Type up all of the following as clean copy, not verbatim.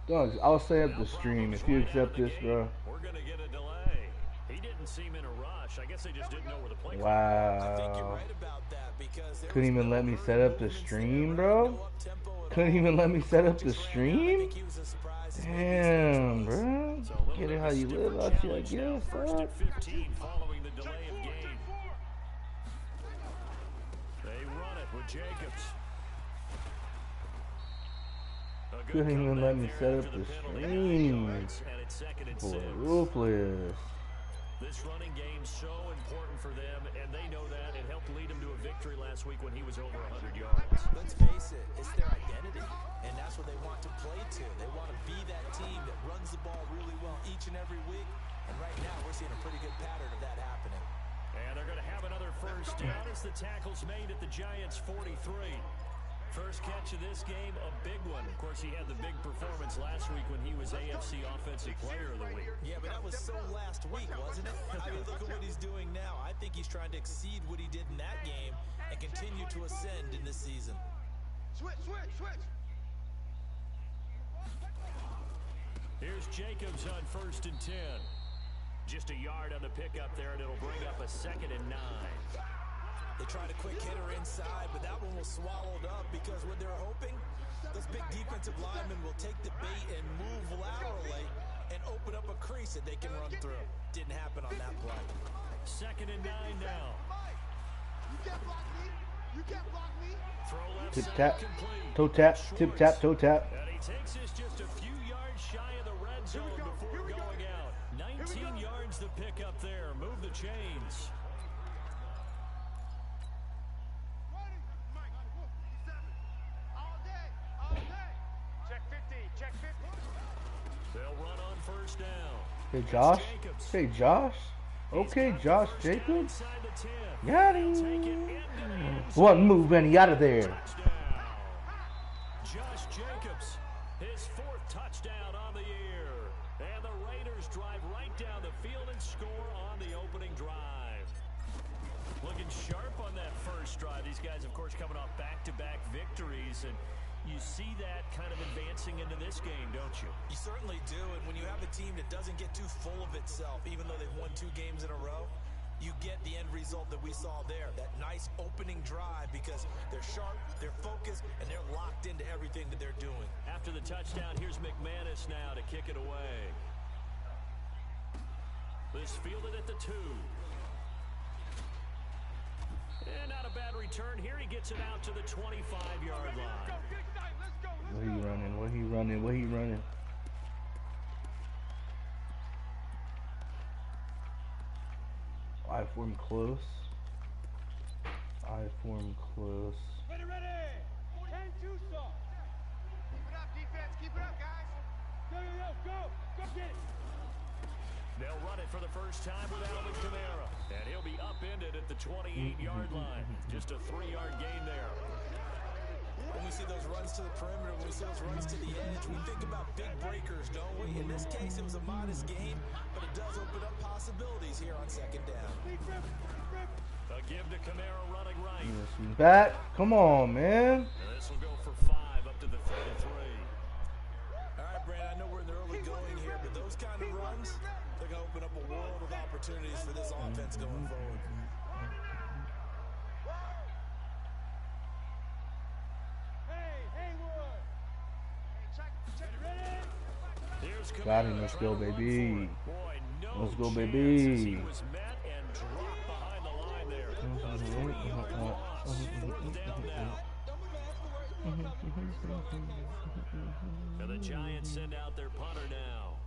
Doug, I'll set up the stream if you accept this, bro. We're going to get a delay. He didn't seem in a rush. I guess they just didn't know where the play clock was. I think you're Wow. right about that because there Couldn't was even no let me set hurry up the movements there, stream, right? bro. No up-tempo at Couldn't all. even let me set up the Just ran out. I stream. think he was as surprised as maybe his Damn, coach was. bro. So a little Get bit it of how a you stiffer live out here, I challenge now. guess, First huh? and 15 following the delay of game. They run it with Jacobs. Couldn't even let me set up the stream. Boy, ruthless. This running game's so important for them, and they know that. It helped lead them to a victory last week when he was over 100 yards. Let's face it, it's their identity, and that's what they want to play to. They want to be that team that runs the ball really well each and every week, and right now we're seeing a pretty good pattern of that happening. And they're going to have another first down as the tackle's made at the Giants' 43. First catch of this game, a big one. Of course, he had the big performance last week when he was AFC Offensive Player of the Week. Yeah, but that was so last week, wasn't it? I mean, look at what he's doing now. I think he's trying to exceed what he did in that game and continue to ascend in this season. Switch. Here's Jacobs on 1st and 10. Just a yard on the pickup there, and it'll bring up a 2nd and 9. They tried a quick hitter inside, but that one was swallowed up because what they're hoping, those big defensive linemen will take the bait and move laterally and open up a crease that they can run through. Didn't happen on that play. 2nd and 9 now. You can't block me. You can't block me. Throw left Tip side tap, complete. toe tap, tip tap, toe tap. And he takes this just a few yards shy of the red zone before going out. 19 yards to pick up there. Move the chains. Check 50. They'll run on 1st down. Hey, Josh. Hey, Josh. Okay, Josh Jacobs. Got him. One move and he out of there. Josh Jacobs, his 4th touchdown on the year. And the Raiders drive right down the field and score on the opening drive. Looking sharp on that first drive. These guys, of course, coming off back-to-back victories, and you see that kind of advancing into this game, don't you? You certainly do, and when you have a team that doesn't get too full of itself, even though they've won 2 games in a row, you get the end result that we saw there, that nice opening drive, because they're sharp, they're focused, and they're locked into everything that they're doing. After the touchdown, here's McManus now to kick it away. This fielded at the 2. And not a bad return here. He gets it out to the 25-yard line. Where he running? Where he running? Where he running? I form close. I form close. Ready. 10-2 stop. Keep it up, defense. Keep it up, guys. Go. Go get it. They'll run it for the first time with Alvin Kamara. And he'll be upended at the 28-yard line. Just a 3-yard gain there. When we see those runs to the perimeter, when we see those runs to the edge, we think about big breakers, don't we? In this case, it was a modest game, but it does open up possibilities here on 2nd down. A give to Kamara running right. Back. Come on, man. This will go for 5 up to the 33. All right, Brandon, I know we're in the early going here, but those kind of runs, they're going to open up a world of opportunities for this offense going forward. Got him. Let's go, baby. Let's go, baby. And the Giants send out their punter now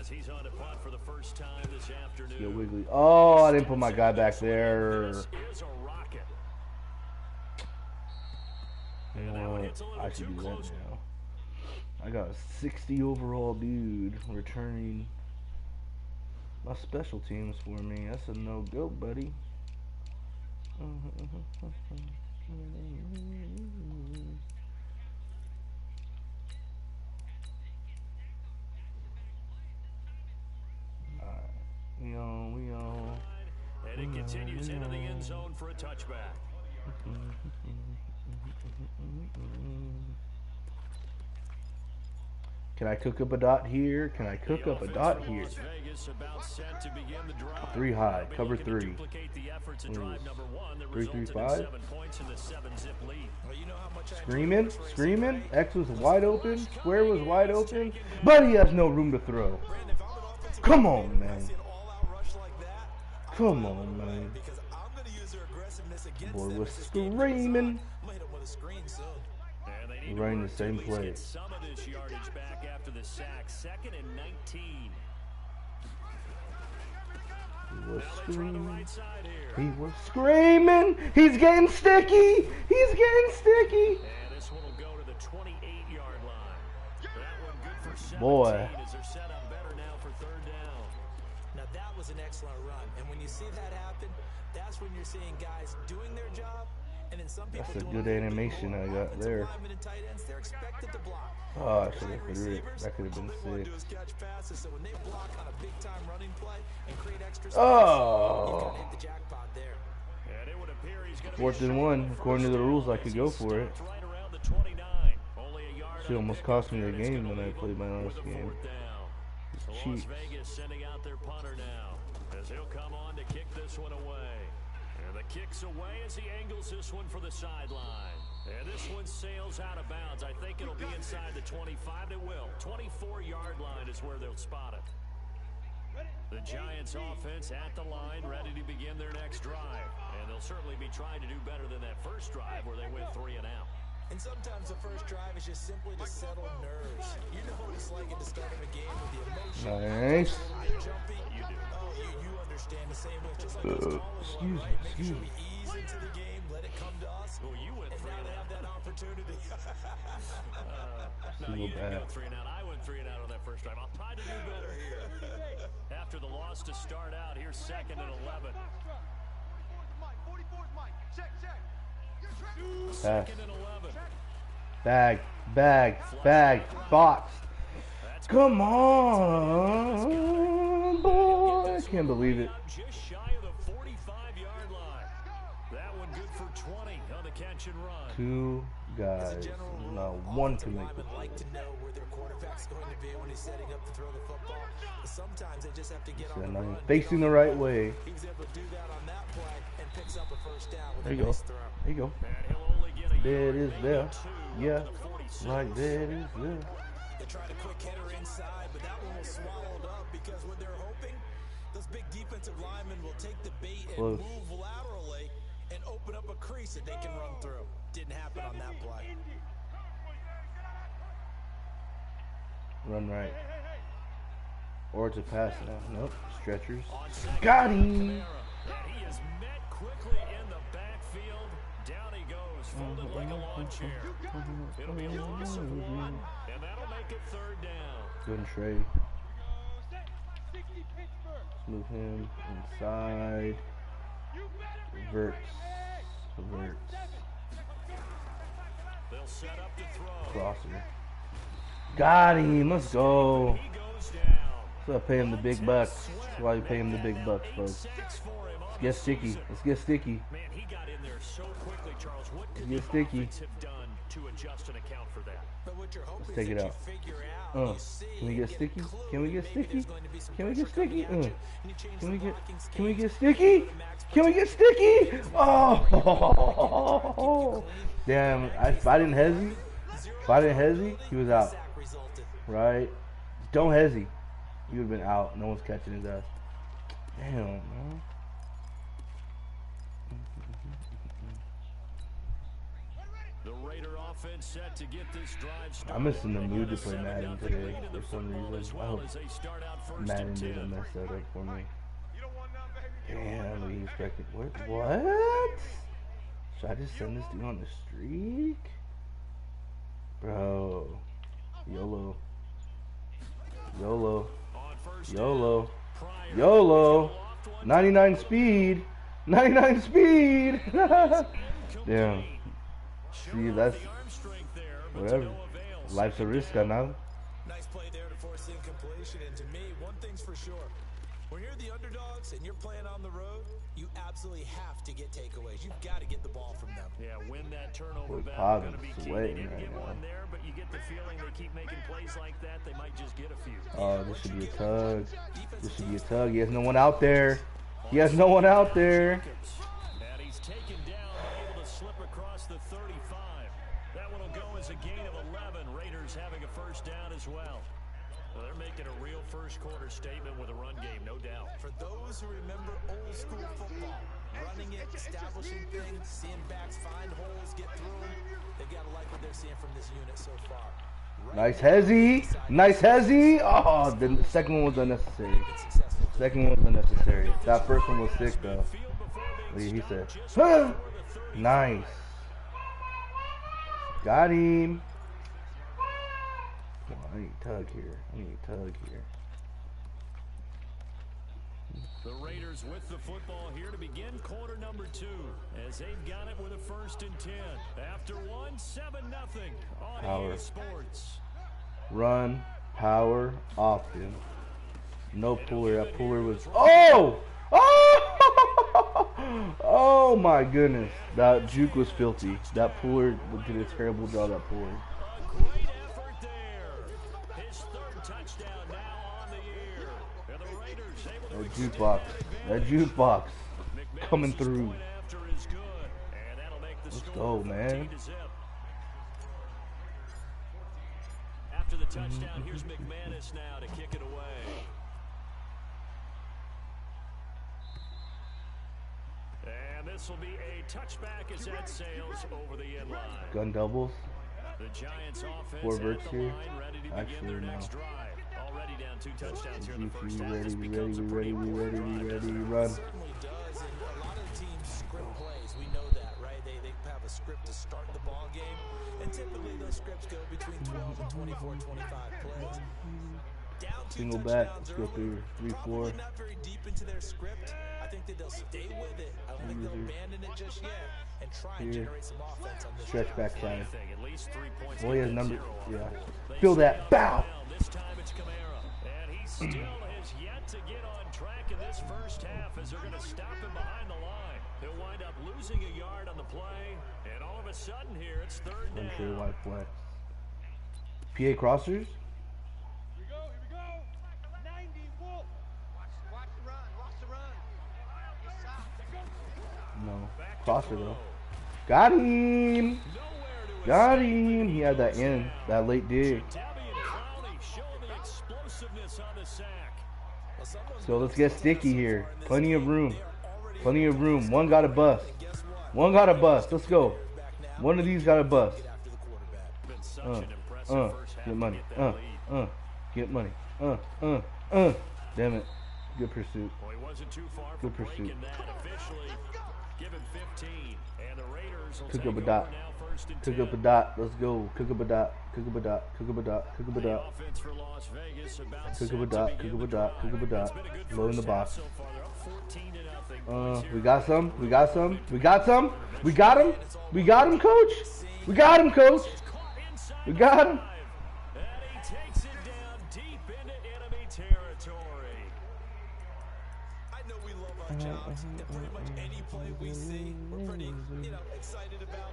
as he's on to punt for the first time this afternoon. Get Wiggly. Oh, I didn't put my guy back there. This is a rocket. You know what? I should do that now. I got a 60 overall dude returning my special teams for me. That's a no-go, buddy. We on. And it continues into the end zone for a touchback. Can I cook up a dot here? Can I cook up a dot here? Las Vegas about set to begin the drive. 3 high, They'll be cover looking to 3. duplicate the efforts in drive number 1 that 3, 3, resulted in 5. 7 points in the 7-zip lead. Well, you know how much I Screaming, screaming. X was wide open. Square was wide open. But he has no room to throw. Brandon, if I'm an offensive Come on, coordinator and I man. see an all-out rush like that, I'm Come gonna on, play man. because I'm going to use their aggressiveness against Boy them was as this game goes on. screaming. I'm gonna hit them with a screen soon. And they need Running to the same at least play. get some of this yardage back after the sack. 2nd and 19. He was Now they try the screaming. right side here. He was screaming. He's getting sticky. He's getting sticky. And this one will go to the 28-yard line. That one good for 17 Boy. as they're set up better now for 3rd down. Now that was an excellent run, and when you see that happen, that's when you're seeing guys doing their job, and then some people That's a doing good a little bit animation more. I got Offensive there. linemen and tight ends, they're expected to block. Oh, I Wide should have threw it. receivers, That could have been all they want to sick. do is catch passes, so when they block on a big-time running play and create extra space, you Oh. kind of hit the jackpot there. And it would appear he's going to 4th and 1. According to the rules, I could go for it. right around the 29. Only a yard Shit on almost the cost me pickup the there, and it's game gonna when I leave played my them last with a game. 4th down. So Las Cheats. Vegas sending out their punter now as he'll come on to kick this one away. And the kick's away as he angles this one for the sideline. And this one sails out of bounds. I think it'll be inside the 25. It will. 24-yard line is where they'll spot it. The Giants offense at the line, ready to begin their next drive. And they'll certainly be trying to do better than that first drive where they went 3 and out. And sometimes the first drive is just simply to settle nerves. You know what it's like at the start of a game with the emotion. Nice. A little bit jumpy. You do. Oh, you understand the same way. Just like those callers Excuse were, me, right? Making excuse sure me. we ease into the game, let it come to us. Well, you went And 3 now and they have out. that opportunity. No, you didn't go 3 and out. I went 3 and out on that first drive. I'll try to do better here. After the loss to start out, here's 2nd and 11. 44's Mike. Check, check. Pass. 2nd and 11. Bag. Bag. Bag. Box. Come on, boy. I can't believe it. Just shy of the 45-yard line. That one good for 20 on the catch and run. 2 As a guys. general rule, Not one offensive can make linemen the like to know where their quarterback's going to be when he's setting up to throw the football. But sometimes they just have to get on the play. run. Facing the right way. He was able to do that on that play and picks up a first down with There a you go. nice throw. There you go. And he'll only get a There yard, it is maybe there. 2 Yeah. up to the 46. Like that is there. They tried a quick hitter inside, but that one was swallowed up because what they're hoping, those big defensive linemen will take the bait and Close. move laterally and open up a crease that they can run through. Didn't happen on that play. Run right. Or it's a pass now. Nope. Stretchers. On second, Got him. Kamara. And he is met quickly in the backfield. Down he goes, folded like a lawn chair. It'll be a loss of 1, and that'll make it 3rd down. Good trade. Move him inside. Verts. Verts. They'll set up to throw. Crosser. Got him. Let's go. He goes down. So I pay him the big bucks. That's why you pay him the big bucks, 8 folks. sacks for him on Let's the get sticky. season. Let's get sticky. Man, he got in there so quickly, Charles. What could Get the sticky. offense have done to adjust and account for that? But what you're hoping take is it that out. you figure out, you see, Can we get you sticky? a clue Can we that get maybe sticky? there's going to be some Can we get pressure coming sticky? at you, and you change Can the we get? blocking Can we schemes get to sticky? go to max Can we get sticky? Oh! Damn! If I didn't hesitate, he was out. sack resulted. Right? Don't hesitate. He would have been out. No one's catching his ass. Damn, man. The Raider offense set to get this drive started. I'm just in the mood to They play got a Madden 7-0 today lead in the for some football reason. as I well hope as they start out first Madden and 10. doesn't mess that up for me. You don't want none, baby. Damn, we expected. What? Should I just send this dude on the streak? Bro. YOLO. YOLO. On first YOLO. down, Pryor YOLO. is aloft one 99 speed. 99 speed. Damn. See, that's the arm strength there, but to whatever. no avail. Life's a risk, I know. Nice play there to force incompletion. And to me, one thing's for sure. When you're the underdogs and you're playing on the road, you absolutely have to get takeaways. You've got to get the ball from them. Yeah, win that turnover Boy, battle Pav's going to be key. They sweating didn't right get now. one there, but you get the feeling they keep making plays like that. They might just get a few. Oh, this should be a tug. This should be a tug. He has no one out there. He has no one out there. And he's taken down, able to slip across the 35. That one will go as a gain of 11. Raiders having a first down as well. Well, they're making a real first quarter statement with a run game, no doubt. For those who remember old school football, running it, establishing things, seeing backs find holes, get through them, they've got to like what they're seeing from this unit so far. Nice hezzy. Nice hezzy. Oh, the second one was unnecessary. Second one was unnecessary. That first one was sick, though. He said, huh. Nice. Got him. Oh, I need a tug here. I need a tug here. The Raiders with the football here to begin quarter number 2 as they've got it with a 1st and 10. After one, 7-0 on Power. EA Sports. Run, power, option. No puller. That puller was. Oh! Oh! Oh my goodness. That juke was filthy. That puller did a terrible job. That puller. A great effort there. His 3rd touchdown now on the year. And the Raiders able to That jukebox. That jukebox coming through. point after is good. And that'll make the Let's score go, man. 14-0. After the touchdown, here's McManus now to kick it away. And this will be a touchback as that sails over the end line. Gun doubles. The Giants offense 4 at verts the here. line, ready to begin Actually, their no. next drive. Already down 2 touchdowns here in the We first half. ready, This we becomes a ready, pretty we ready, important we drive, ready, doesn't it? run. It certainly does, and a lot of teams script plays. We know that, right? They have a script to start the ball game, and typically those scripts go between 12 and 24, 25 plays. Down 2 Single back. touchdowns Let's go early, through 3, 4. probably not very deep into their script. I think that they'll stay with it. I don't think they'll abandon it just yet and try and Here. generate some offense on this Stretch drive. backside. Anything, at least 3 points. Well, he has get number. 0 on Yeah. it. They Feel that. stay Bow. down. This time it's Kamara. And he still has yet to get on track in this first half as they're going to stop him behind the line. He'll wind up losing a yard on the play. And all of a sudden here, it's 3rd down. Unsure wide flex. PA crossers. Here we go. 90 Wolf. Watch the run. Watch the run. No. Back to Crosser throw. though. Got him. Nowhere to Got escape. him. He had that in. That late dig. Davian Clowney showing the explosiveness on the sack. Well, someone's So let's get sticky here. in this Plenty of game. room. They are already Plenty of room. One got a bust. And guess what? One got a bust. Let's go. Back now. One of these got a bust. Get after the quarterback. Been such an impressive first half Get to money. get that lead. Get money. Damn it. Good pursuit. Well, he wasn't too far from Good pursuit. breaking that. Officially, give him 15. And the Raiders will Cook take up a over dot. now, 1st and Cook 10. up a dot. Let's go. Cook up a dot. Cook up a dot. Cook up a dot. Cook up a The dot. offense for Las Vegas about Cook set up a to dot. begin Cook up a the dot. drive. Cook up a dot. It's been a good Low in the first half box. so far. They're up 14-0. Boys here. We got some. We got some. We got some. We got him. We got him, coach. We got him, coach. Caught inside We the got him. 5. And he takes it down deep into enemy territory. I know we love our jobs, and pretty much any play we see, we're pretty, excited about.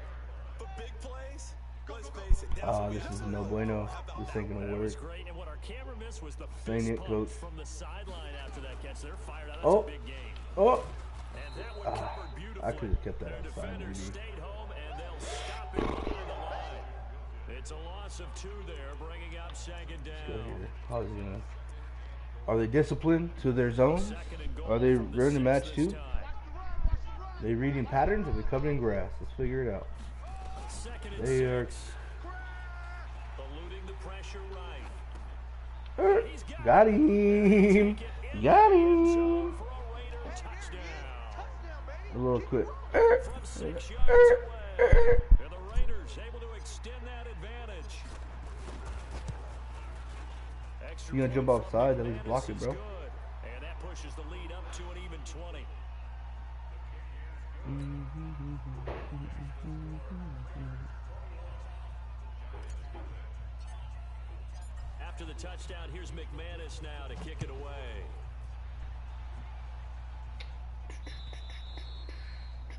But big plays, let's face it. Ah, this is no bueno. This ain't gonna That work. was great. And what our camera missed was the Saying fist it, pump coach. from the sideline after that catch. They're fired out. That's Oh. a big game. Oh, And that one covered beautifully. I could have kept that Their outside, defenders maybe. stayed home, and they'll stop it near the line. It's a loss of 2 there, bringing up 2nd go down. here. How's he gonna? Are they disciplined to their zones? 2nd and goal Are they from the running the 6 match this too? time. They reading patterns or they covering grass? Let's figure it out. 2nd and They are 6. Eluding the pressure right. He's got him. Got him. Zone for a Raider touchdown. A little quick. From 6 yards away. And the Raiders able to extend that advantage. Extra You gonna jump point offside? from At least McManus block it, is bro. good. And that pushes the lead up to an even 20. After the touchdown, here's McManus now to kick it away.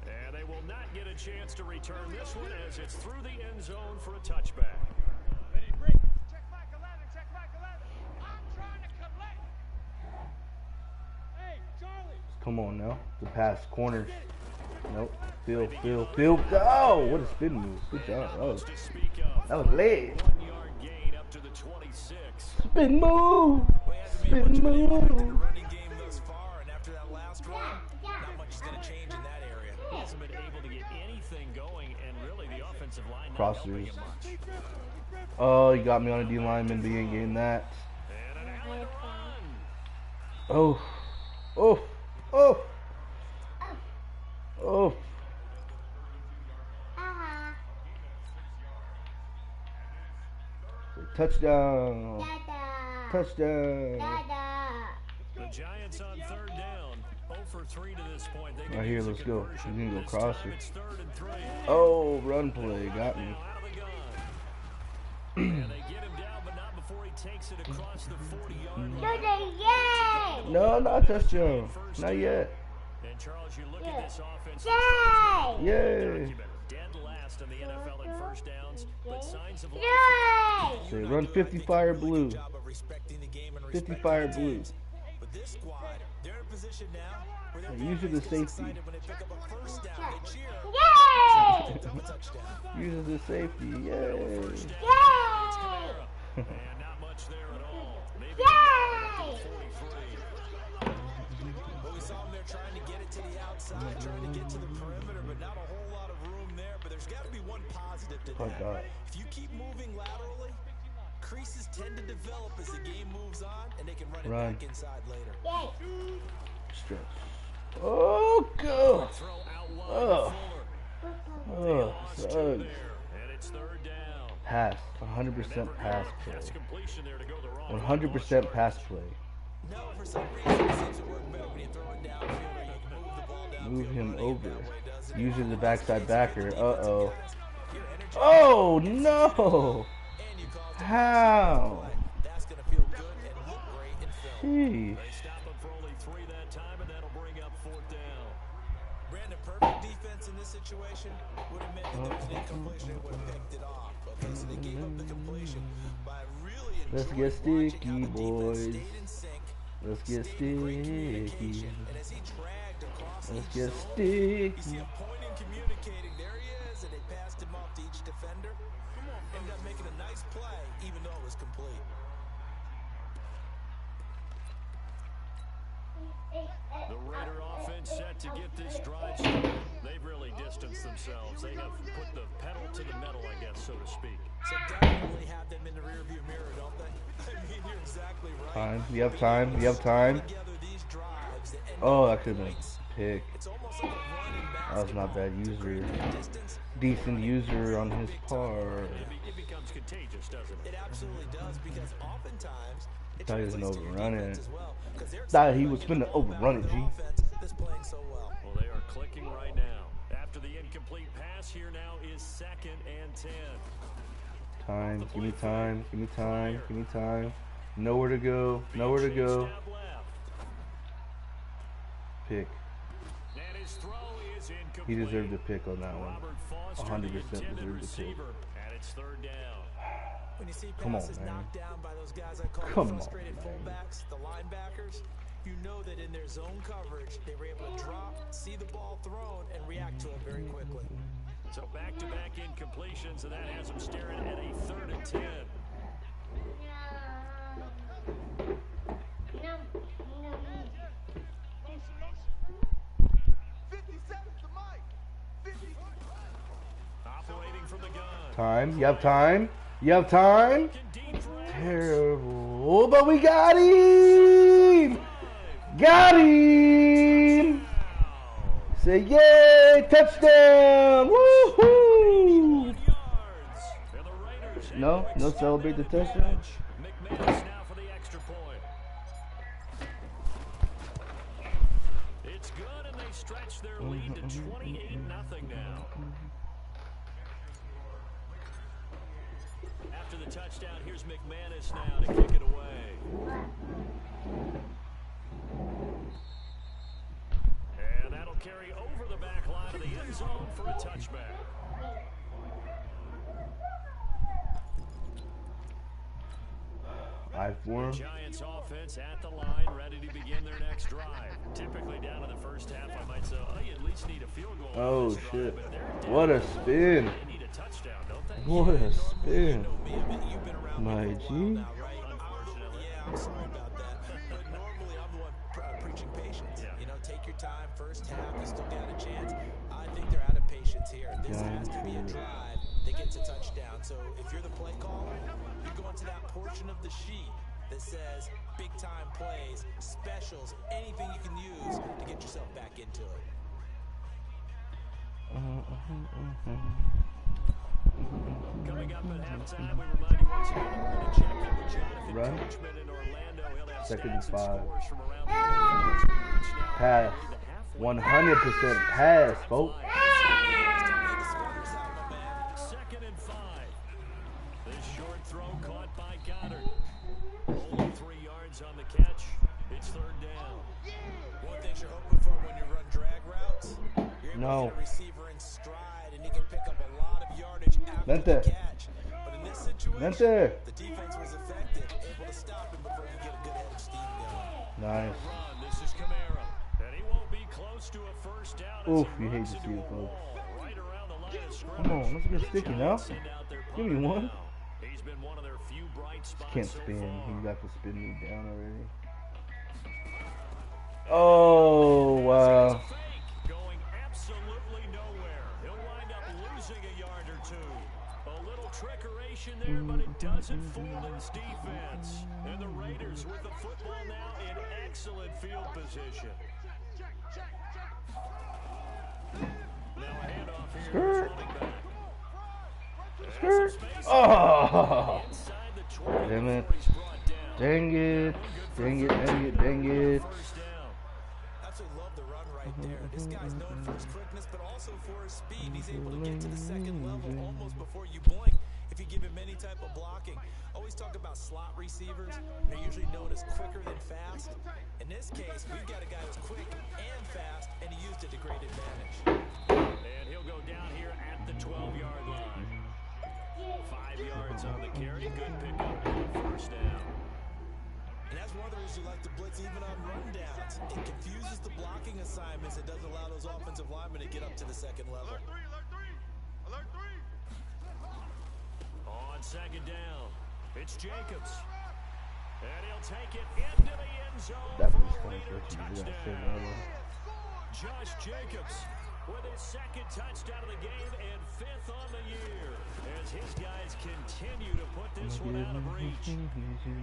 And they will not get a chance to return this one as it's through the end zone for a touchback. Ready, break. Check Mike 11, check Mike 11. I'm trying to collect. Hey, Charlie. Come on now. The pass. Corners. Nope. Phil. Oh, what a spin move. Good job. That was leg. 1 yard gain up to the 26. Spin move. Spin Spin move. move. Running game thus far, and after that last one, not much is going to change in that area. He hasn't been able to get anything going, and really the offensive line not helping Crossers. him much. Oh, you got me on a D lineman, but you ain't getting that. And an alley run. Oh. Oh. Oh. Oh. Touchdown. Touchdown. The Giants on third down. 0 for 3 to this point. They Right here, let's go. conversion. We're gonna go This crosser. time it's 3rd and 3. Oh, run play. Got me. Now out of the gun. And they get him down, but not before he takes it across the 40-yard line. No, not touchdown. Not yet. And Charles, you look at this offense. Yay. Dead last in the NFL in first downs, but signs of life. Say run 50 fire blue. Job of respecting the game and 50 respecting fire the blue. teams. But this squad, they're in a position now where their Usually the fans get safety. excited when they pick up a first down. They cheer. Double touchdown. Uses the safety. Yay. And not much there at all. Maybe at the 43. Well, we saw them there trying to get it to the outside, trying to get to the perimeter, but not a whole lot of room there. But there's got to be one positive to Oh, that. God. If you keep moving laterally, creases tend to develop as the game moves on, and they can run it back inside later. Stretch. Oh, go. Throw out wide Oh. Fuller. Oh, Lost 2 sucks. there, and it's 3rd down. Pass. 100% pass Pass play. completion there to go the wrong way. 100% pass play. No, for some reason, it seems to work better when you throw it downfield or you can move the ball downfield. Move him running it over. that way, doesn't it? Using the backside backer. Uh-oh. Your energy Oh, no. and you cause the How? That's going to feel good and look great in film. Jeez. They stop him for only 3 that time, and that'll bring up 4th down. Brandon, perfect defense in this situation would have meant that there was an incompletion and would have picked it off. Okay, so they gave up the completion by really Let's enjoying get watching how sticky, the defense boys. stayed in sync. Let's get Stayed in great sticky. communication. And as he dragged across Let's each get zone, sticky. you see him pointing, communicating. There he is, and they passed him off to each defender. Ended up making a nice play, even though it was complete. The Raider offense set to get this drive started. They've really distanced themselves. They have put the pedal to the metal, I guess, so to speak. So definitely have them in the rearview mirror, don't they? I mean, you're exactly right. Time. You have time. You have time. Together these drives that end Oh, up that could have been points. pick. It's almost like a run in That was not bad basketball. user. Great distance. Decent user on his part. It becomes contagious, doesn't it? It absolutely does, because oftentimes it Thought he was translates gonna to your overrun defense it. as well, 'cause they're Thought he excited was about getting finna the ball overrun back it, with an G. offense that's playing so well. Well, they are clicking right now. After the incomplete pass, here now is 2nd and 10. Time. Give me time. Give me time. Give me time. Nowhere to go. Nowhere to go. Snap left. Pick. And his throw is incomplete. He deserved a pick on that one. Robert Foster, 100% the intended deserved a pick. receiver, and it's 3rd down. When you see Come on, passes man. knocked down by those guys I call Come the on, frustrated man. fullbacks, the linebackers, you know that in their zone coverage, they were able to drop, see the ball thrown, and react to it very quickly. So back-to-back incompletions, and that has them staring at a 3rd and 10. Operating from the gun. Time. You have time. You have time. Looking deep for Evans. Terrible. Oh, but we got him. Got him. Say yay. Touchdown. Woohoo. Yards. And the Raiders No, no celebrate the touchdown. McManus now for the extra point. It's good, and they stretch their lead to 28-0 now. After the touchdown, here's McManus now to kick it away. And that'll carry over the back line of the end zone for a touchback. The Giants offense at the line, ready to begin their next drive. Typically down in the first half, I might say, oh, you at least need a field goal. Oh, shit. What a spin. They need a touchdown, don't they? What a spin. You've been around My me for a G. while now, right? Unfortunately. Yeah, I'm sorry about that. But normally I'm the one preaching patience. Yeah. You know, take your time. First half, you still got a chance. I think they're out of patience here. This has to be a drive that gets a touchdown. So if you're the play caller, you're going to that portion of the sheet that says big time plays, specials, anything you can use to get yourself back into it. Coming up at halftime, we remind you once again that we're going to check in with Jonathan Run. Coachman in Orlando. He'll have Second stats and 5. scores from around the NFL as we reach now. Pass. 100% pass, folks. Second and 5. This short throw caught by Goddard. Only 3 yards on the catch. It's third down. One thing you're hoping for when you run drag routes, you're able to get a receiver in stride and he can pick up a lot of yardage after the catch. But in this situation, the defense was effective, able to stop him before he get a good head of steam going. Nice. This is Kamara. And he won't be close to a first down. Oof, you hate to see it, folks. Right around the line of scrimmage. Come on, let's get sticky now. Give me one. He's been one of their few bright spots. Can't spin. He got to spin me down already. Oh, wow. Going absolutely nowhere. He'll wind up losing a yard or two. A little trickeration there, but it doesn't fool his defense. And the Raiders with the football now in excellent field position. Now a handoff here. Skirt. Skirt. Oh. Damn it. Dang it. Dang it, dang it, dang it. Absolutely love the run right there. This guy's known for his quickness, but also for his speed. He's able to get to the second level almost before you blink if you give him any type of blocking. Always talk about slot receivers. They're usually known as quicker than fast. In this case, we've got a guy who's quick and fast, and he used it to great advantage. And he'll go down here at the 12-yard line. 5 yards on the carry. Good pickup. First down. And that's one of the reasons you like to blitz even on rundowns. It confuses the blocking assignments. It doesn't allow those offensive linemen to get up to the second level. Alert 3. On second down, it's Jacobs. And he'll take it into the end zone That for was a funny leader for touchdown. Josh Jacobs with his second touchdown of the game and 5th on the year as his guys continue to put this one out of reach.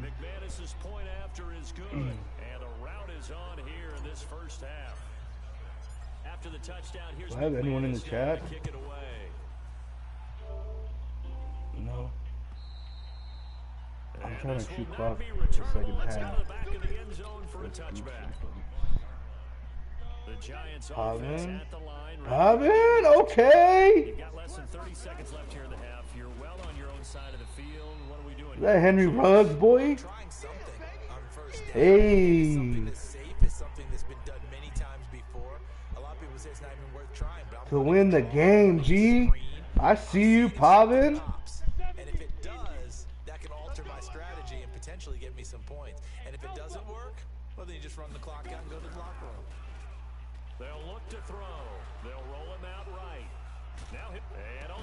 McManus's point after is good, and the route is on here in this first half. After the touchdown, here's Do I have anyone in the McManus chat? to kick it away. No. I'm trying to shoot clock Be for the second returnable. It's out half. of the back of the end zone for a touchback. The Giants offense at the line. Pavin, okay. You've got less than 30 seconds left here in the half. You're well on your own side of the field. What are we doing? Is that Henry Ruggs, boy? Trying something on first down. Hey. Something that's safe is something that's been done many times before. A lot of people say it's not even worth trying. But To win the game, G. I see you, Pavin. And if it does, that can alter my strategy and potentially get me some points. And if it doesn't work, well, then you just run the clock out and go to the locker room. They'll look to throw. They'll roll him out right. Now hit.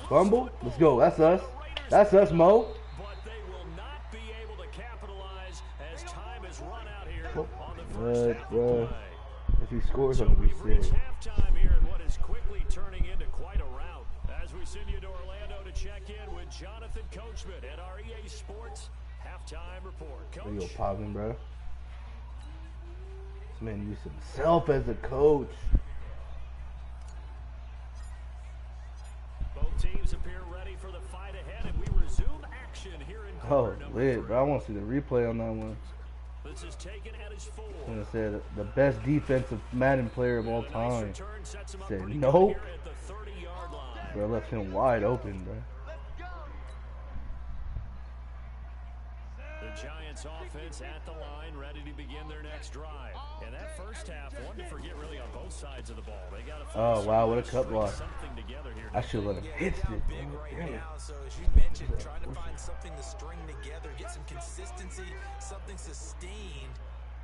Fumble. Let's go. That's us. That's us, Mo. But they will not be able to capitalize as time has run out here on the first half of play. If he scores, So I'm going to we've be reached sick. halftime here in what is quickly turning into quite a rout. As we send you to Orlando to check in with Jonathan Coachman at our EA Sports Halftime Report. There you go, Coach. Pavin, bro. This man used himself as a coach. Both teams appear ready for the fight ahead, and we resume action here in Oh, quarter number lit, 3. bro. I want to see the replay on that one. This is taken at his 4. I'm going to say the best defensive Madden player of all A nice time. return sets him up Said pretty nope. good here at the 30-yard line. Bro, left him wide open, bro. The Giants Giants offense at the line, ready to begin their next drive. And that first half, one to forget really on both sides of the ball. They got to Oh, wow, what a cut block. something together here. I should let him hit it. Big right Damn it. now, so as you mentioned, trying to find something to string together, get some consistency, something sustained,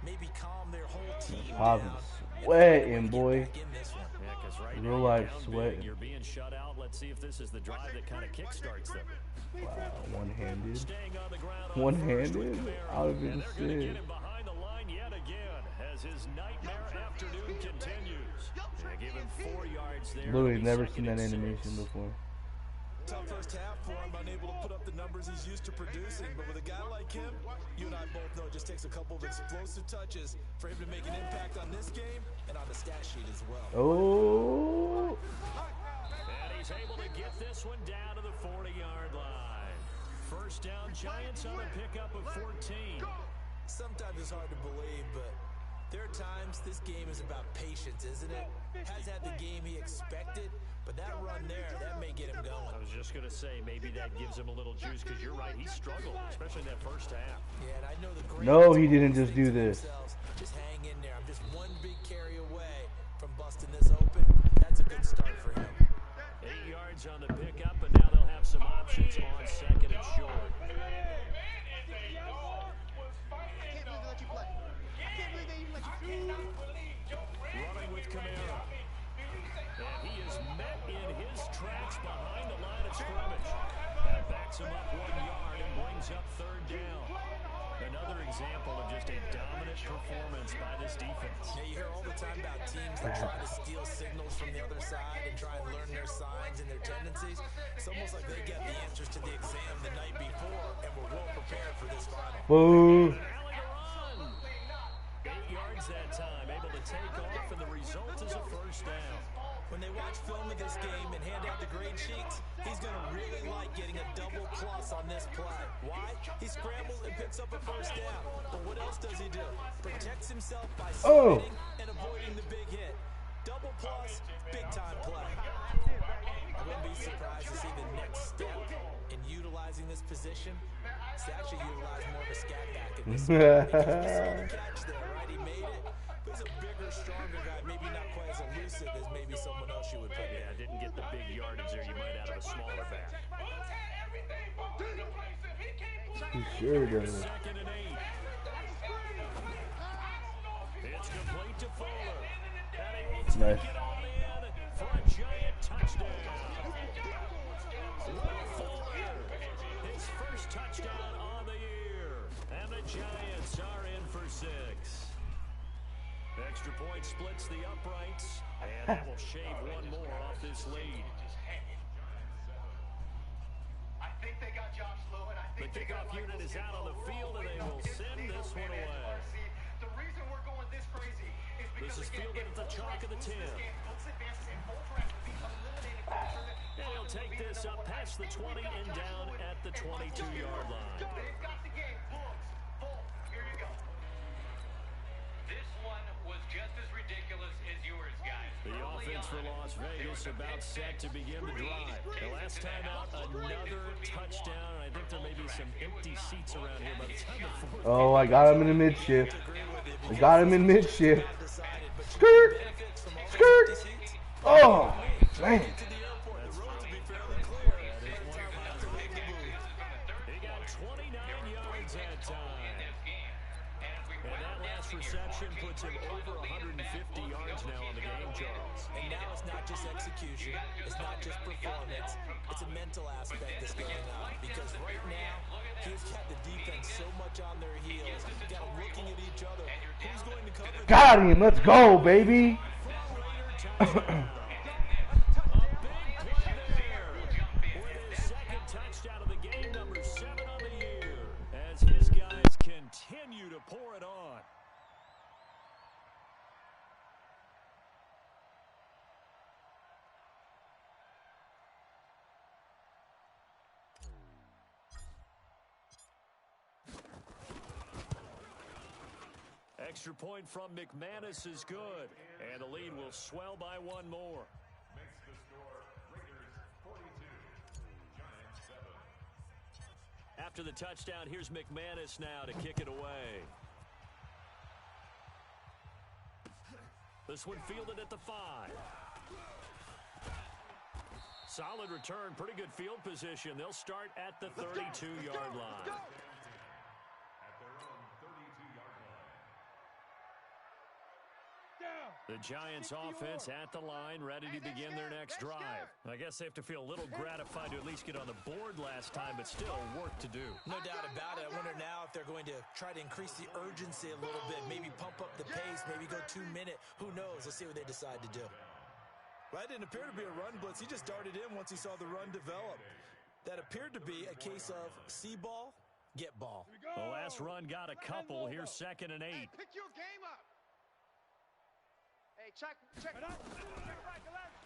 maybe calm their whole team Popping down. sweating, boy. Yeah, because right Real now life you're down sweating. big, you're being shut out. Let's see if this is the drive that kind of kickstarts them. Wow, one-handed. Staying on the ground on One-handed? first with Kamara. I would have And been they're going to get sick. him behind the line yet again as his nightmare afternoon continues. They give him 4 yards there. Literally It'll be never second seen that and 6. animation before. Tough first half for him, unable to put up the numbers he's used to producing. But with a guy like him, you and I both know it just takes a couple of explosive touches for him to make an impact on this game and on the stat sheet as well. Oh. And he's able to get this one down to the 40-yard line. First down, Giants on a pickup of 14. Sometimes it's hard to believe, but there are times this game is about patience, isn't it? Has had the game he expected, but that run there, that may get him going. I was just going to say, maybe that gives him a little juice, because you're right, he struggled, especially in that first half. Yeah, and I know the great No, he didn't just do this. Just hang in there. I'm just one big carry away from busting this open. That's a good start for him. 8 yards on the pickup, and now they'll have some options on second and short. Running with Kamara. And he is met in his tracks behind the line of scrimmage. That backs him up 1 yard and brings up third down. Another example of just a dominant performance by this defense. Yeah, you hear all the time about teams that try to steal signals from the other side and try and learn their signs and their tendencies. It's almost like they get the answers to the exam the night before and were well prepared for this final. Boo. 8 yards that time, able to take off, and the result is a first down. When they watch film of this game and hand out the grade sheets, he's going to really like getting a double plus on this play. Why? He scrambles and picks up a first down. But what else does he do? Protects himself by sliding and avoiding the big hit. Double plus, big time play. I wouldn't be surprised to see the next step in utilizing this position. It's actually utilized more of a scat back in this one. Because we saw the catch there, right? He made it. He's a bigger, stronger guy, maybe not quite as elusive as maybe someone else you would put in. Yeah, didn't get the big yardage there you might out of a smaller back. He sure does. Second and 8. It's complete to Fuller. And he will take Nice. it on in for a giant touchdown. Fuller, his first touchdown on the year. And the Giants are in for 6. Extra point splits the uprights, and that will shave one more off this lead. The kickoff unit is out on the field, and they will send this one away. This is fielded at the chalk of the 10. And he'll take this up past the 20 and down at the 22-yard line. The offense for Las Vegas about set to begin the drive. The last time out, another touchdown. I think there may be some empty seats around here by the time the fourth. Oh, I got him in the mid-shift. I got him in mid-shift. Skirt. Skirt. Oh, man. He got 29 yards that time. And that last reception puts him over 150 yards now on the game, Charles. And now it's not just execution, it's not just performance, it's a mental aspect that's going on. Because right now, he's got the defense so much on their heels, got them looking at each other. Who's going to cover? Got him. Let's go, baby. Second touchdown of the game, number 7 on the year, as his guys continue to pour it on. Extra point from McManus is good, and the lead will swell by one more. after the touchdown. Here's McManus now to kick it away. This one fielded at the 5. Solid return, pretty good field position. They'll start at the 32-yard line. The Giants offense at the line, ready to begin their next drive. I guess they have to feel a little gratified to at least get on the board last time, but still work to do. No doubt about it. I wonder now if they're going to try to increase the urgency a little bit, maybe pump up the pace, maybe go 2 minute. Who knows? Let's see what they decide to do. Well, that didn't appear to be a run blitz. He just darted in once he saw the run develop. That appeared to be a case of see ball, get ball. The last run got a couple. Here's 2nd and 8. Hey, pick your game up. Hey, check it out.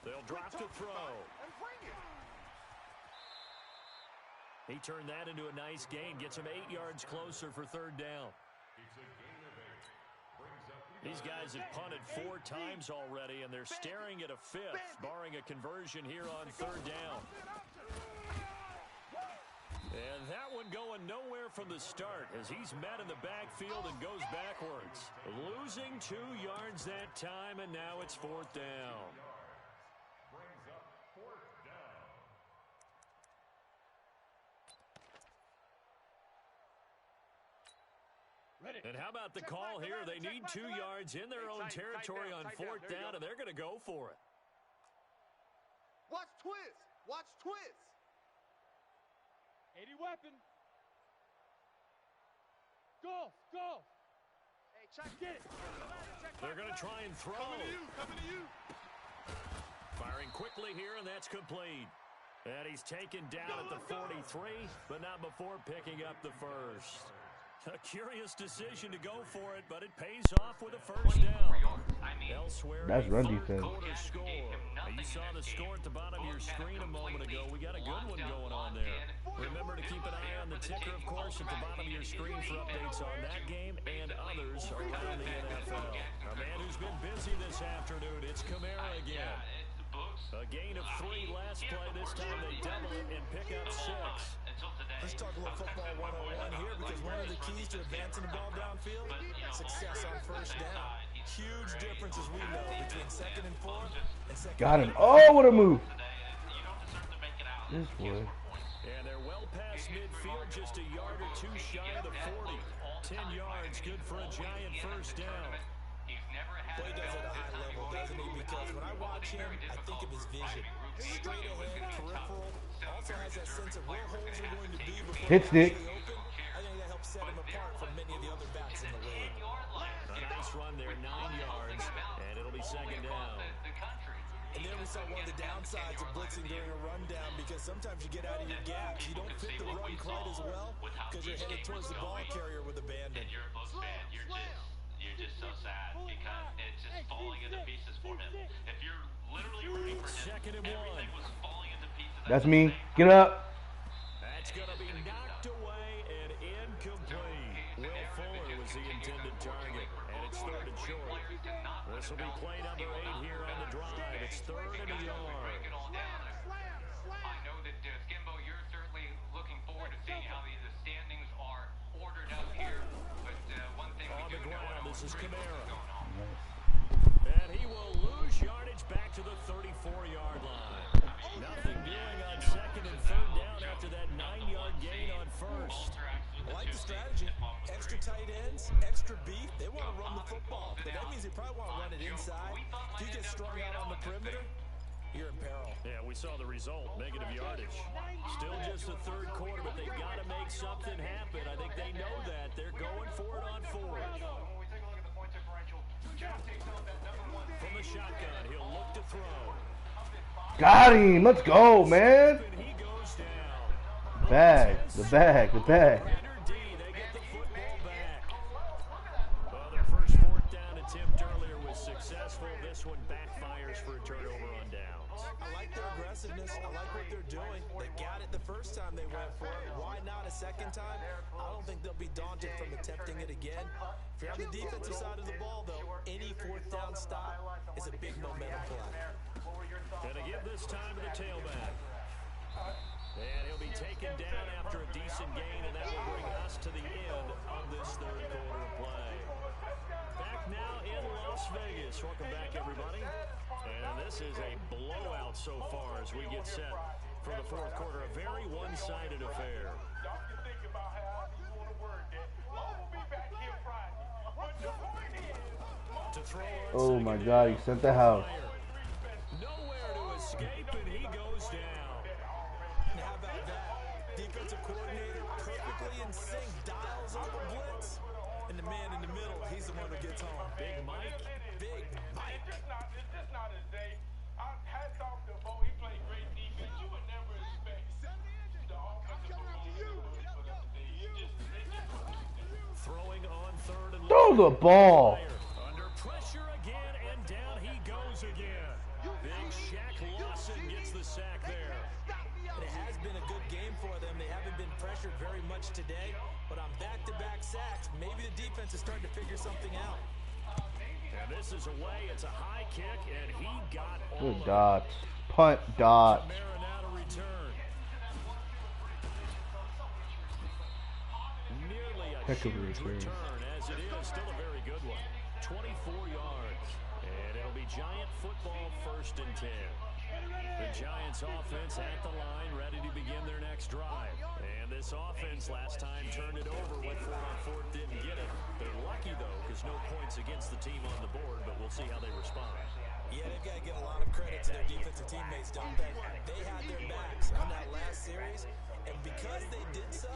They'll drop to throw. And bring it. He turned that into a nice gain. Gets him 8 yards closer for 3rd down. These guys have punted 4 times already, and they're staring at a 5th, barring a conversion here on 3rd down. And that one going nowhere from the start as he's met in the backfield and goes backwards. Losing 2 yards that time, and now it's 4th down. And how about the call here? They need 2 yards in their own territory on 4th down, and they're going to go for it. Watch twist. Watch twist. 80 weapon. Go. Hey, check it. They're going to try and throw. Coming to you. Firing quickly here, and that's complete. And he's taken down at the 43, but not before picking up the first. A curious decision to go for it, but it pays off with a first down. Elsewhere, that's run defense. Score. You saw the score at the bottom of your screen a moment ago. We got a good one going on there. Remember to keep an eye on the ticker, of course, at the bottom of your screen for updates on that game and others around the NFL. A man who's been busy this afternoon, it's Kamara again. A gain of 3 last play. This time they double it and pick up 6. Let's talk a little football 101 here, because one of the keys to advancing the ball downfield, success on first down. Huge difference, as we know, between 2nd and 4 and 2nd. Got him. Oh, what a move. This boy. And they're well past midfield, just a yard or 2 shy of the 40. 10 yards, good for a Giant first down. Boy, he does it at a high level, doesn't he? Because when I watch him, I think of his vision. Straight ahead, peripheral. Also has that sense of where holes are going to be before Hit stick. open. I think that helps set him apart from many of the other backs in the league. A nice run there, 9 yards, and it'll be 2nd down. And then we saw one of the downsides of blitzing during a rundown, because sometimes you get out of your gaps. You don't fit the run quite as well because you're headed towards the ball carrier with abandon. You're just so sad because it's just falling into pieces for him. If you're literally rooting for him, 2nd and 1. everything was falling into pieces. That's me. Get up. That's going to be knocked away and incomplete. Will Fuller was the intended target, and it's 3rd and short. This will be play number 8 here on the drive. It's 3rd and a yard. I know that, Skimbo, you're certainly looking forward to seeing how the standings are ordered up here. But one thing On we the do know ground, this is Kamara. going on. And he will lose yardage back to the 34-yard line. Nothing doing on 2nd and 3rd down after that 9-yard gain on 1st. I like the strategy. Extra tight ends, extra beef. They want to run the football, but that means they probably want to run it inside. If you get strung out on the perimeter, you're in peril. Yeah, we saw the result, negative yardage. Still just the 3rd quarter, but they got to make something happen. I think they know that. They're going for it on 4th. When we take a look at the point differential, Jones takes out that number 1. From the shotgun, he'll look to throw. Got him. Let's go, man. And he goes down. Bag. The bag. Leonard D, they get the football back. Well, their first 4th down attempt earlier was successful. This one backfires for a turnover on downs. I like their aggressiveness. I like what they're doing. They got it the first time they went for it. Why not a second time? I don't think they'll be daunted from attempting it again. If you're on the defensive side of the ball, though, any 4th down stop is a big momentum play. And to give this time to the tailback. And he'll be taken down after a decent gain, and that will bring us to the end of this third quarter of play. Back now in Las Vegas. Welcome back, everybody. And this is a blowout so far as we get set for the fourth quarter. A very one-sided affair. Oh my God, he sent the house. Nowhere to escape, and he goes down. And how about that? Defensive coordinator perfectly in sync, dials up a blitz. And the man in the middle, he's the one who gets home. Big Mike. Big Mike. It's just not his day. Hats off to Bo. He played great defense. You would never expect the offensive Throwing on third and Throw the ball. Under pressure again, and down he goes again. Big Shaq Lawson gets the sack there. It has been a good game for them. They haven't been pressured very much today, but on back-to-back sacks, maybe the defense is starting to figure something out. And this is away. It's a high kick, and he got all Good of it. dots. Punt dots. Marinata return. Nearly a Heck of a huge return. return, as it is. Still a very good one. 24 yards. And it'll be Giant football, 1st and 10. The Giants offense at the line, ready to begin their next drive. And this offense last time turned it over, went for it on 4th, didn't get it. They're lucky, though, because no points against the team on the board, but we'll see how they respond. Yeah, they've got to give a lot of credit to their defensive teammates, don't they? They had their backs on that last series, and because they did so,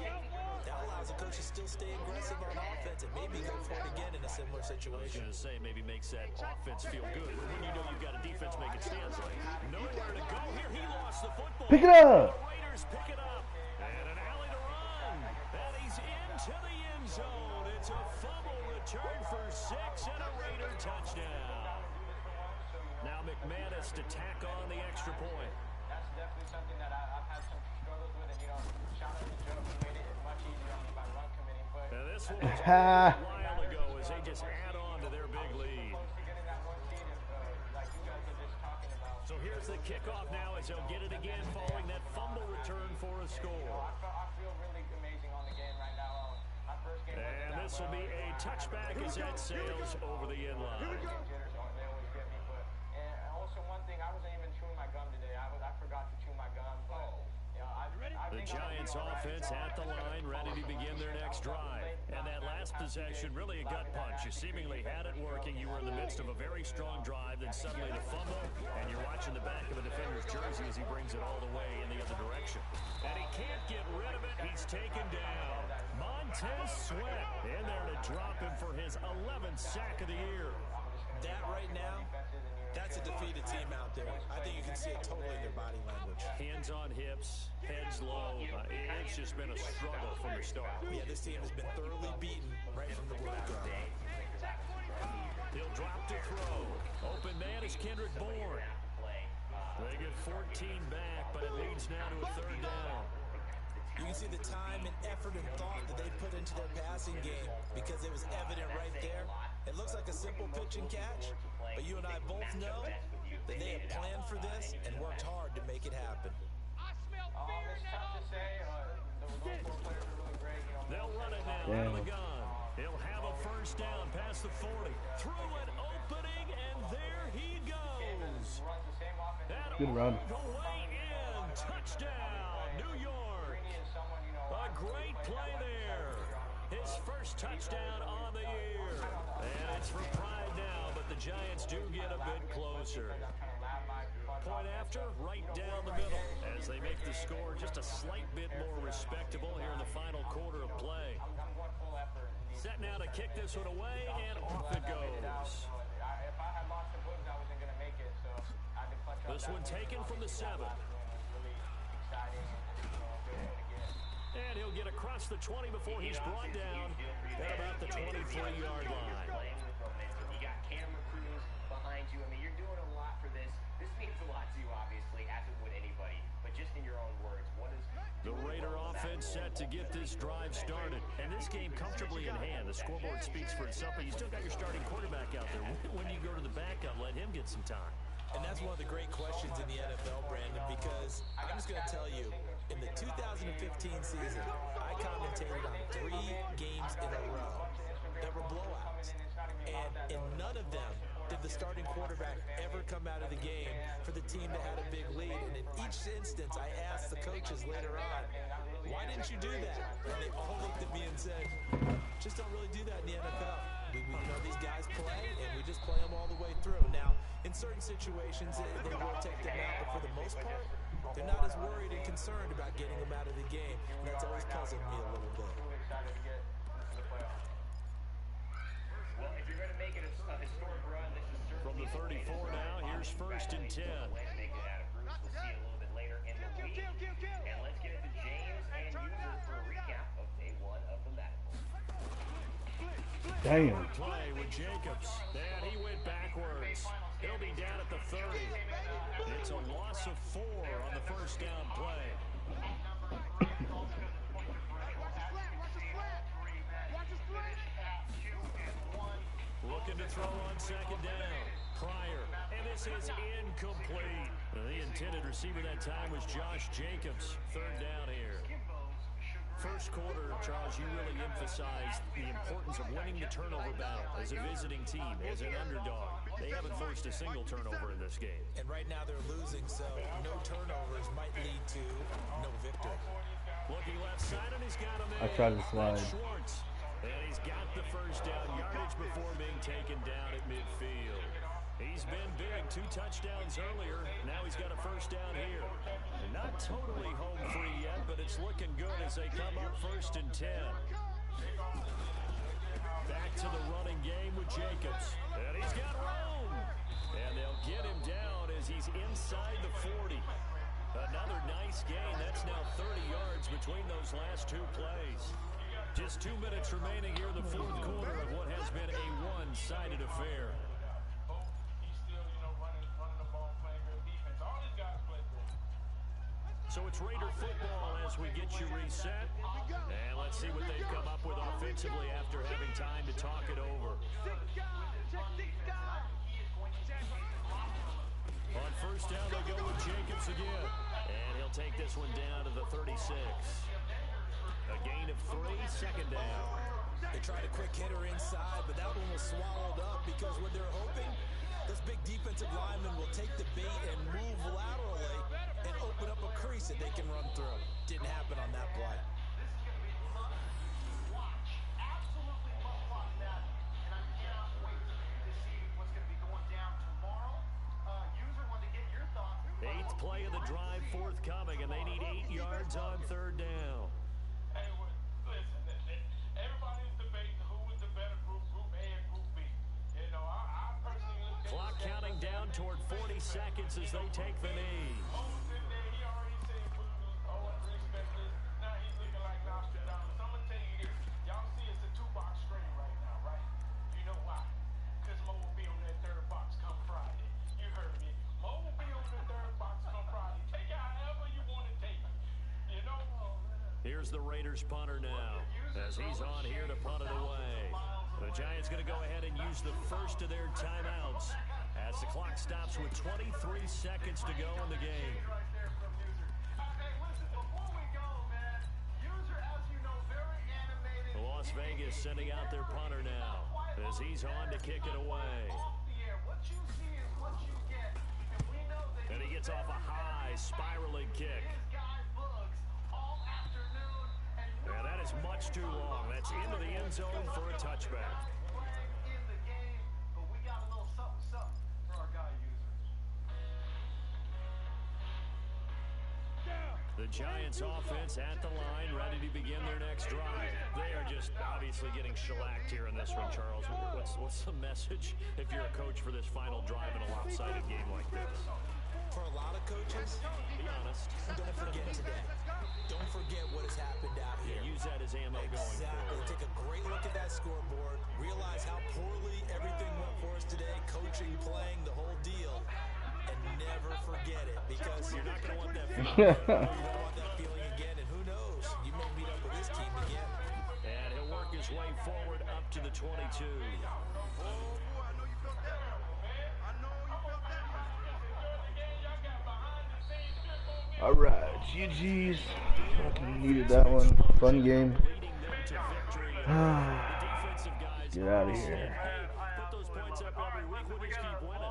that allows the coach to still stay aggressive on offense and maybe go for it again in a similar I was situation. going to say maybe makes that offense feel good, but when you know you've got a defense making stands like nowhere to go here, he lost the football. Pick it up. The Raiders pick it up, and an alley to run, and he's into the end zone. It's a fumble return for 6 and a Raider touchdown. Now McManus to tack on the extra point. That's definitely something that I've had some struggles with, and shout out to Joe, he made it much easier on me by run committing. But And this one was a while ago as they just add on to their big lead. So here's the kickoff now as they'll get it again following that fumble return for a score. I feel really amazing on the game right now. My first game And this will be a touchback as that sails over the end line. they always get me, but and also one thing, I wasn't even chewing my gum today. I forgot to chew my gum, but I The think Giants offense at the line, ready to begin their next drive. And that last possession, really a gut punch. You seemingly had it working. You were in the midst of a very strong drive, then suddenly the fumble, and you're watching the back of a defender's jersey as he brings it all the way in the other direction. And he can't get rid of it. He's taken down. Montez Sweat in there to drop him for his 11th sack of the year. That right now, that's a defeated team out there. I think you can see it totally in their body language. Hands on hips, heads low. It's just been a struggle from the start. Yeah, this team has been thoroughly beaten right from the word go. He'll drop to throw. Open man is Kendrick Bourne. They get 14 back, but it leads now to a 3rd down. You can see the time and effort and thought that they put into their passing game because it was evident right there. It looks like a simple pitch and catch, but you and I both know that they have planned for this and worked hard to make it happen. it's tough to say. Those 4 players are really great. They'll run it now out of the gun. He'll have a 1st down past the 40. Through an opening, and there he goes. Good run. The way in. Touchdown, New York. A great play there. His 1st touchdown on the year. And it's for pride now, but the Giants do get a bit closer. Point after, right down the middle, as they make the score just a slight bit more respectable here in the final quarter of play. Set now to kick this one away, and off it goes. This one taken from the 7. And he'll get across the 20 before he's brought down at about the 23-yard line. You got camera crews behind you. I mean, you're doing a lot for this. This means a lot to you, obviously, as it would anybody. But just in your own words, what is... The Raider offense set to get this drive started. And this game comfortably in hand. The scoreboard speaks for itself, but you still got your starting quarterback out there. When you go to the backup, let him get some time. And that's one of the great questions in the NFL, Brandon, because I'm just going to tell you, in the 2015 season, I commentated on 3 games in a row that were blowouts. And in none of them did the starting quarterback ever come out of the game for the team that had a big lead. And in each instance, I asked the coaches later on, why didn't you do that? And they all looked at me and said, just don't really do that in the NFL. We these guys play, and we just play them all the way through. Now, in certain situations, they will take them out, but for the most part, they're not as worried and concerned about getting them out of the game. And that's always puzzled me a little bit. Well, if you're going to make it a historic run, this is certainly from the 34 now. Here's 1st and 10. We'll see a little bit later in the week. And let's get into James and User for a recap of day 1 of the Madden. Damn. Play with Jacobs, and he went backwards. He'll be down at the 30. It's a loss of 4 on the first down play. Looking to throw on 2nd down. Pryor, and this is incomplete. The intended receiver that time was Josh Jacobs. 3rd down here. First quarter, Charles, you really emphasized the importance of winning the turnover battle as a visiting team, as an underdog. They haven't forced a single turnover in this game. And right now they're losing, so no turnovers might lead to no victory. Looking left side, and he's got him in. I tried to slide. Schwartz. And he's got the first down yardage before being taken down at midfield. He's been big, 2 touchdowns earlier. Now he's got a first down here. Not totally home free yet, but it's looking good as they come up 1st and 10. Back to the running game with Jacobs. And he's got room. And they'll get him down as he's inside the 40. Another nice gain. That's now 30 yards between those last 2 plays. Just 2 minutes remaining here in the 4th quarter of what has been a one-sided affair. So it's Raider football as we get you reset. And let's see what they've come up with offensively after having time to talk it over. On first down, they go with Jacobs again. And he'll take this one down to the 36. A gain of 3, 2nd down. They tried a quick hitter inside, but that one was swallowed up because what they're hoping, those big defensive linemen will take the bait and move laterally and open up a crease that they can run through. Didn't happen on that play. Eighth play of the drive forthcoming, and they need 8 yards on 3rd down. Hey, listen, everybody's debating who was the better group, Group A and Group B. You know, I personally look at Clock counting down toward 40 seconds as they take the knee. Moses in there, he already said voodoo. Oh, I respect this. Now he's looking like Nostradamus. I'm going to tell you this. Y'all see it's a 2-box screen right now, right? You know why? Because Mo will be on that 3rd box come Friday. You heard me. Mo will be on the 3rd box come Friday. Take it however you want to take it. You know? Here's the Raiders punter now as he's on here to punt it away. The Giants going to go ahead and use the first of their timeouts as the clock stops with 23 seconds to go in the game. Las Vegas sending out their punter now as he's on to kick it away. And he gets off a high spiraling kick. Yeah, that is much too long. That's into the end zone for a touchback. The Giants offense at the line, ready to begin their next drive. They are just obviously getting shellacked here in this one, Charles. What's the message if you're a coach for this final drive in a lopsided game like this? For a lot of coaches, Be honest. don't forget today. Don't forget what has happened out here. Use that as ammo going Exactly. forward. Take a great look at that scoreboard. Realize how poorly everything went for us today. Coaching, playing, the whole deal. And never forget it, because You're not going to want that feeling. you don't want that feeling again. And who knows? You may meet up with this team again. And he'll work his way forward up to the 22. Alright, GG's. Fucking needed that one. Fun game. Get out of here. Put those points up every week. We'll just keep winning.